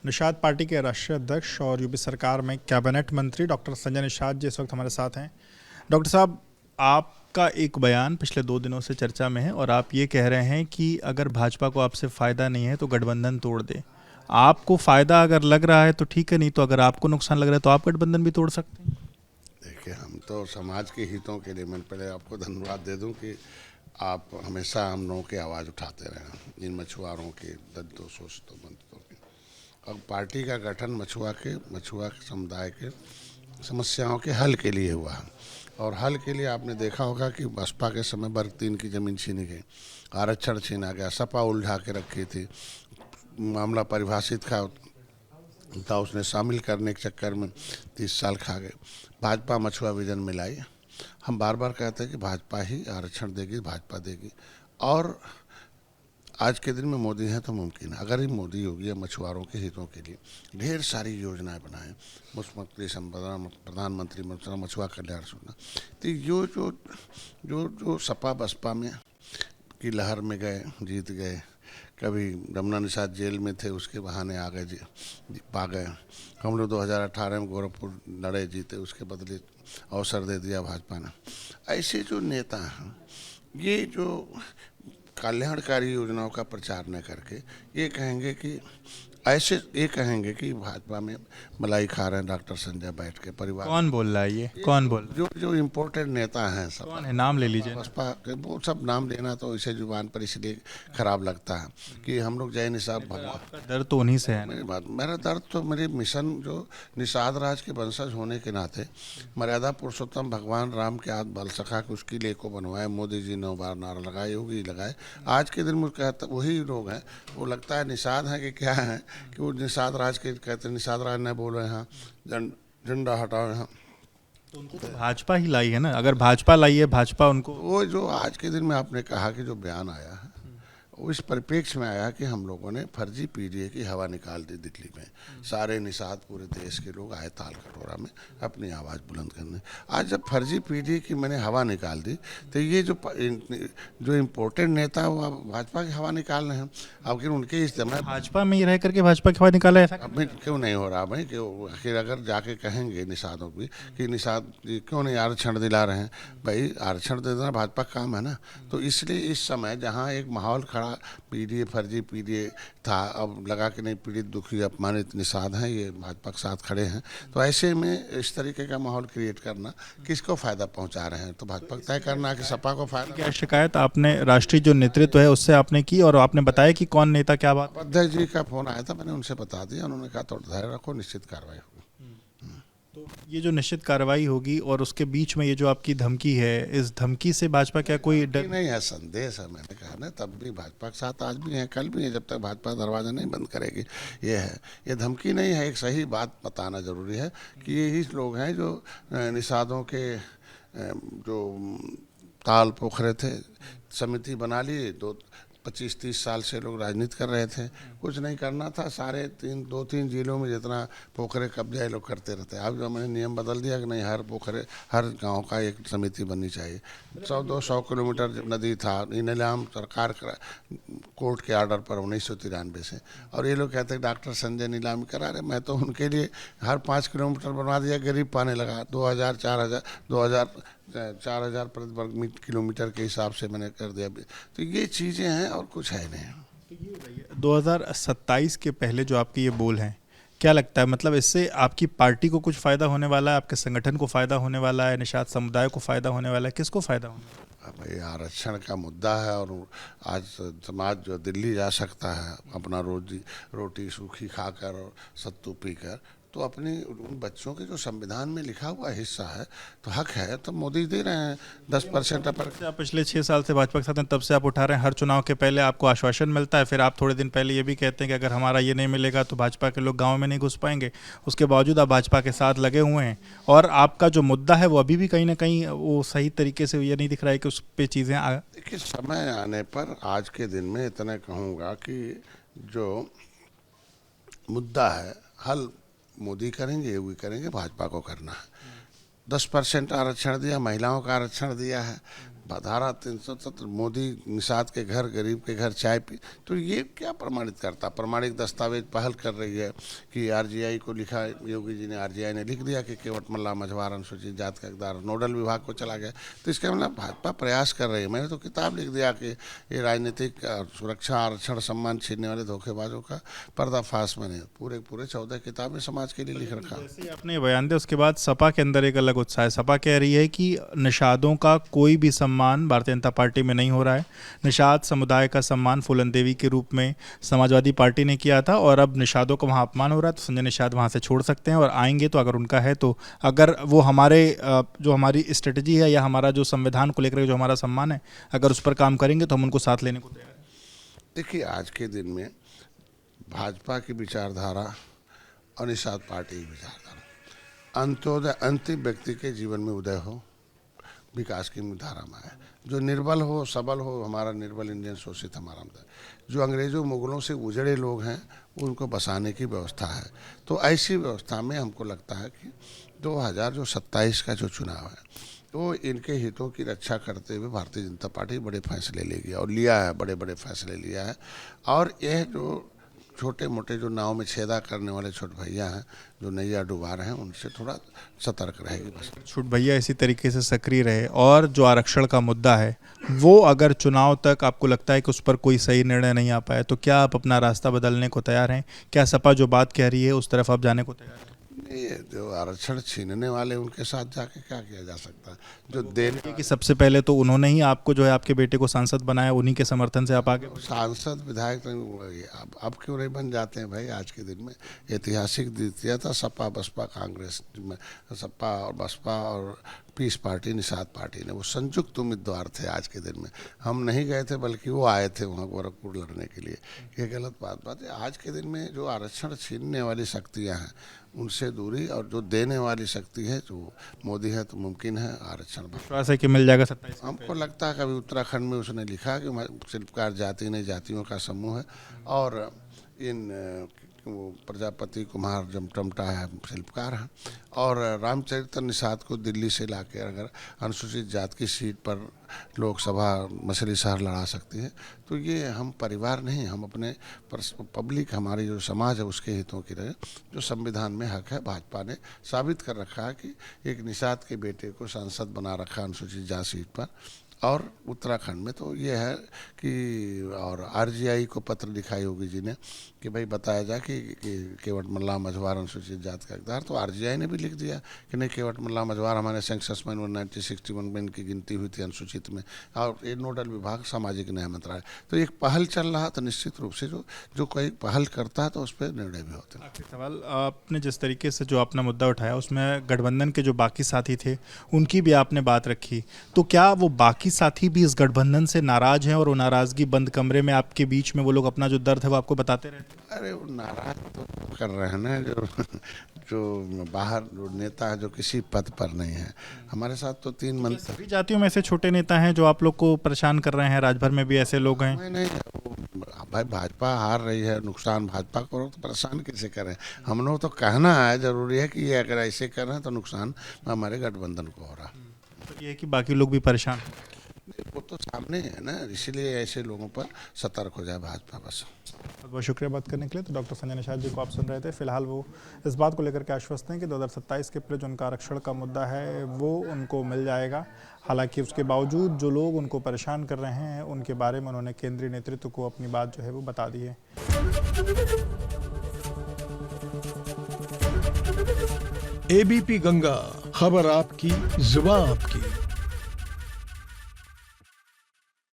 Nishad party के राष्ट्रीय अध्यक्ष और यूपी सरकार में कैबिनेट मंत्री डॉक्टर संजय निषाद जी इस वक्त हमारे साथ हैं। डॉक्टर साहब, आपका एक बयान पिछले 2 दिनों से चर्चा में है और आप ये कह रहे हैं कि अगर भाजपा को आपसे फ़ायदा नहीं है तो गठबंधन तोड़ दे। आपको फ़ायदा अगर लग रहा है तो ठीक है, नहीं तो अगर आपको नुकसान लग रहा है तो आप गठबंधन भी तोड़ सकते हैं। देखिए, हम तो समाज के हितों के लिए मैं पहले आपको धन्यवाद दे दूं कि आप हमेशा हम लोगों की आवाज़ उठाते रहे इन मछुआरों के दर्दों शोषितों वंचितों के। और पार्टी का गठन मछुआ के समुदाय के समस्याओं के हल के लिए हुआ है। और हल के लिए आपने देखा होगा कि बसपा के समय वर्ग 3 की ज़मीन छीनी गई, आरक्षण छीना गया, सपा उलझा के रखी थी, मामला परिभाषित था उसने शामिल करने के चक्कर में 30 साल खा गए। भाजपा मछुआ विजन मिलाई। हम बार बार कहते हैं कि भाजपा ही आरक्षण देगी, भाजपा देगी। और आज के दिन में मोदी हैं तो मुमकिन है। अगर ही मोदी योगी मछुआरों के हितों के लिए ढेर सारी योजनाएं बनाएं, मुख्यमंत्री संपदा, प्रधानमंत्री मछुआ कल्याण योजना, तो यो जो जो जो सपा बसपा में की लहर में गए, जीत गए। कभी रमना निषाद जेल में थे, उसके बहाने आ गए, पा गए। हम लोग 2018 में गोरखपुर लड़े, जीते, उसके बदले अवसर दे दिया भाजपा ने। ऐसे जो नेता हैं, ये जो कल्याणकारी योजनाओं का प्रचार न करके ये कहेंगे कि भाजपा में मलाई खा रहे हैं डॉक्टर संजय बैठ के परिवार। कौन बोल रहा है ये कौन बोल रहा जो जो इम्पोर्टेंट नेता हैं सब, कौन है? नाम ले लीजिए। बसपा के वो सब नाम लेना तो इसे जुबान पर इसलिए खराब लगता है कि हम लोग जय निषाद भगवान। आपका दर्द तो उन्हीं से है ना। मेरा दर्द तो मेरे मिशन जो निषाद राज के वंशज होने के नाते मर्यादा पुरुषोत्तम भगवान राम के हाथ बल सखा के उसकी ले को बनवाए, मोदी जी 9 बार नारा लगाए, योगी लगाए। आज के दिन मुझे कहता वही लोग हैं, वो लगता है निषाद है कि क्या है कि वो निषाद राज के कहते हैं। निषाद राज ने बोले यहाँ झंडा हटाओ यहाँ, तो उनको तो भाजपा ही लाई है ना। अगर भाजपा लाई है, भाजपा उनको वो जो आज के दिन में आपने कहा कि जो बयान आया है वो इस परिप्रेक्ष्य में आया कि हम लोगों ने फर्जी पीडीए की हवा निकाल दी दिल्ली में। सारे निषाद पूरे देश के लोग आए ताल कटोरा में अपनी आवाज़ बुलंद करने। आज जब फर्जी पीडीए की मैंने हवा निकाल दी तो ये जो इम्पोर्टेंट नेता है वो भाजपा की हवा निकाल रहे हैं। अब फिर उनके इस समय भाजपा में ही रह करके भाजपा की हवा निकाला है ऐसा। अब क्यों नहीं हो रहा भाई? क्यों आखिर अगर जाके कहेंगे निषादों की कि निषाद क्यों नहीं आरक्षण दिला रहे हैं, भाई आरक्षण दे देना भाजपा का काम है ना। तो इसलिए इस समय जहाँ एक माहौल खड़ा पीडीए फर्जी पीडीए था, अब लगा कि नहीं पीड़ित दुखी अपमानित निषाद हैं, ये भाजपा के साथ खड़े हैं, तो ऐसे में इस तरीके का माहौल क्रिएट करना किसको फ़ायदा पहुंचा रहे हैं? तो भाजपा को तय करना कि सपा को फ़ायदा। क्या शिकायत आपने राष्ट्रीय जो नेतृत्व है उससे आपने की और आपने बताया कि कौन नेता क्या बात? अध्यक्ष जी का फ़ोन आया था, मैंने उनसे बता दिया। उन्होंने कहा थोड़ा धैर्य रखो, निश्चित कार्रवाई होगी। तो ये जो निश्चित कार्रवाई होगी और उसके बीच में ये जो आपकी धमकी है, इस धमकी से भाजपा क्या कोई डर नहीं है? संदेश है, मैंने कहा ना, तब भी भाजपा के साथ आज भी है, कल भी है, जब तक भाजपा दरवाज़ा नहीं बंद करेगी। ये है, ये धमकी नहीं है। एक सही बात बताना जरूरी है कि यही लोग हैं जो निषादों के जो ताल पोखरे थे, समिति बना ली, 25-30 साल से लोग राजनीति कर रहे थे, कुछ नहीं करना था। सारे 2-3 जिलों में जितना पोखरे कब्जा लोग करते रहते। अब जो मैंने नियम बदल दिया कि नहीं, हर पोखरे हर गांव का एक समिति बननी चाहिए। 100-200 किलोमीटर नदी था, नीलाम सरकार कोर्ट के आर्डर पर 1993 से। और ये लोग कहते हैं डॉक्टर संजय नीलामी करा रहे। मैं तो उनके लिए हर 5 किलोमीटर बनवा दिया, गरीब पाने लगा। 4,000 प्रति वर्ग किलोमीटर के हिसाब से मैंने कर दिया। तो ये चीज़ें हैं और कुछ है नहीं। 2027 के पहले जो आपके ये बोल हैं, क्या लगता है मतलब इससे आपकी पार्टी को कुछ फ़ायदा होने वाला है, आपके संगठन को फ़ायदा होने वाला है, निषाद समुदाय को फ़ायदा होने वाला है, किसको फ़ायदा होने वाला है? भाई आरक्षण का मुद्दा है और आज समाज जो दिल्ली जा सकता है अपना रोटी सूखी खाकर और सत्तू पीकर, तो अपनी उन बच्चों के जो संविधान में लिखा हुआ हिस्सा है तो हक है, तो मोदी दे रहे हैं 10% पर। आप पिछले 6 साल से भाजपा के साथ हैं, तब से आप उठा रहे हैं। हर चुनाव के पहले आपको आश्वासन मिलता है, फिर आप थोड़े दिन पहले ये भी कहते हैं कि अगर हमारा ये नहीं मिलेगा तो भाजपा के लोग गाँव में नहीं घुस पाएंगे। उसके बावजूद आप भाजपा के साथ लगे हुए हैं और आपका जो मुद्दा है वो अभी भी कहीं ना कहीं वो सही तरीके से ये नहीं दिख रहा है कि उस पर चीज़ें देखिए, समय आने पर आज के दिन में इतना कहूँगा कि जो मुद्दा है हल मोदी करेंगे, योगी करेंगे, भाजपा को करना है। 10% आरक्षण दिया, महिलाओं का आरक्षण दिया है, धारा 370 मोदी निषाद के घर, गरीब के घर चाय पी, तो ये क्या प्रमाणित करता? प्रमाणिक दस्तावेज पहल कर रही है कि आरजीआई को लिखा, योगी जी ने, आरजीआई ने लिख दिया कि केवट मल्ला मझवार अनुसूचित जात का हकदार नोडल विभाग को चला गया। तो इसका मतलब भाजपा प्रयास कर रही है। मैंने तो किताब लिख दिया कि ये राजनीतिक सुरक्षा, आरक्षण, सम्मान छीनने वाले धोखेबाजों का पर्दाफाश मैंने पूरे 14 किताबें समाज के लिए लिख रखा। जैसे ही आपने ये बयान दिया उसके बाद सपा के अंदर एक अलग उत्साह है। सपा कह रही है कि निषादों का कोई भी सम्मान भारतीय जनता पार्टी में नहीं हो रहा है। निषाद समुदाय का सम्मान फूलन देवी के रूप में समाजवादी पार्टी ने किया था और अब निषादों का वहाँ अपमान हो रहा है, तो संजय निषाद वहाँ से छोड़ सकते हैं और आएंगे तो अगर उनका है तो, अगर वो हमारे जो हमारी स्ट्रेटजी है या हमारा जो संविधान को लेकर जो हमारा सम्मान है, अगर उस पर काम करेंगे तो हम उनको साथ लेने को तैयार हैं। देखिए, आज के दिन में भाजपा की विचारधारा और निषाद पार्टी की विचारधारा, अंत्योदय अंतिम व्यक्ति के जीवन में उदय हो, विकास की धारा में है। जो निर्बल हो, सबल हो, हमारा निर्बल इंडियन शोषित हमारा, जो अंग्रेजों मुगलों से उजड़े लोग हैं उनको बसाने की व्यवस्था है। तो ऐसी व्यवस्था में हमको लगता है कि 2027 का जो चुनाव है वो इनके हितों की रक्षा करते हुए भारतीय जनता पार्टी बड़े फैसले लेगी और लिया है, बड़े बड़े फैसले लिया है। और यह जो छोटे मोटे जो नाव में छेदा करने वाले छोटे भैया हैं, जो नैया डुबा रहे हैं, उनसे थोड़ा सतर्क रहेगी बस। छोट भैया इसी तरीके से सक्रिय रहे। और जो आरक्षण का मुद्दा है वो अगर चुनाव तक आपको लगता है कि उस पर कोई सही निर्णय नहीं आ पाए, तो क्या आप अपना रास्ता बदलने को तैयार हैं? क्या सपा जो बात कह रही है उस तरफ आप जाने को तैयार हैं? ये जो आरक्षण छीनने वाले उनके साथ जाके क्या किया जा सकता है? जो देने कि सबसे पहले तो उन्होंने ही आपको जो है आपके बेटे को सांसद बनाया, उन्हीं के समर्थन से आप आगे। सांसद विधायक अब क्यों नहीं बन जाते हैं भाई? आज के दिन में ऐतिहासिक द्वितीय था सपा बसपा कांग्रेस में, सपा और बसपा और पीस पार्टी, निषाद पार्टी ने, वो संयुक्त उम्मीदवार थे। आज के दिन में हम नहीं गए थे, बल्कि वो आए थे वहाँ गोरखपुर लड़ने के लिए। ये गलत बात है। आज के दिन में जो आरक्षण छीनने वाली शक्तियाँ हैं उनसे दूरी, और जो देने वाली शक्ति है जो मोदी है, तो मुमकिन है आरक्षण। विश्वास है कि मिल जाएगा 27? हमको लगता है कि अभी उत्तराखंड में उसने लिखा कि शिल्पकार जाति नहीं जातियों का समूह है, और इन वो प्रजापति कुमार जमटमटा है, शिल्पकार हैं, और रामचरित्र निषाद को दिल्ली से लाकर अगर अनुसूचित जात की सीट पर लोकसभा मछली शहर लड़ा सकती है, तो ये हम परिवार नहीं, हम अपने पब्लिक, हमारी जो समाज है उसके हितों की रहे, जो संविधान में हक है। भाजपा ने साबित कर रखा है कि एक निषाद के बेटे को सांसद बना रखा अनुसूचित जात सीट पर। और उत्तराखंड में तो ये है कि, और आरजीआई को पत्र लिखा योगी जी ने कि भाई बताया जाए कि केवट मल्ला मझवार अनुसूचित जात का हकदार, तो आरजीआई ने भी लिख दिया कि नहीं, केवट मल्ला मझवार हमारे सेंसस में 1961 में इनकी गिनती हुई थी अनुसूचित में, और ये नोडल विभाग सामाजिक न्याय मंत्रालय। तो एक पहल चल रहा, तो निश्चित रूप से जो कोई पहल करता है तो उस पर निर्णय भी होते हैं। आखिरी सवाल, आपने जिस तरीके से जो अपना मुद्दा उठाया उसमें गठबंधन के जो बाकी साथी थे उनकी भी आपने बात रखी, तो क्या वो बाकी साथी भी इस गठबंधन से नाराज हैं और वो नाराजगी बंद कमरे में आपके बीच में वो लोग अपना जो दर्द है वो आपको बताते रहते हैं? अरे वो नाराज तो कर रहे हैं ना, जो बाहर जो नेता है जो किसी पद पर नहीं है। हमारे साथ तो 3 मंत्री, सभी जातियों में ऐसे छोटे नेता हैं जो आप लोग को परेशान कर रहे हैं, राजभर में भी ऐसे लोग हैं? नहीं, भाई भाजपा हार रही है, नुकसान भाजपा को, तो परेशान कैसे करें? हम लोग तो कहना है, जरूरी है कि ये अगर ऐसे कर रहे हैं तो नुकसान हमारे गठबंधन को हो रहा। तो ये है कि बाकी लोग भी परेशान हैं। वो तो सामने है ना, इसलिए ऐसे लोगों पर सतर्क हो जाए भाजपा बस। बहुत बहुत शुक्रिया बात करने के लिए। तो डॉक्टर संजय निषाद जी को आप सुन रहे थे। फिलहाल वो इस बात को लेकर के आश्वस्त हैं कि 2027 के पहले जो उनका आरक्षण का मुद्दा है वो उनको मिल जाएगा। हालांकि उसके बावजूद जो लोग उनको परेशान कर रहे हैं उनके बारे में उन्होंने केंद्रीय नेतृत्व को अपनी बात जो है वो बता दी है। एबीपी गंगा, खबर आपकी, जुबान आपकी।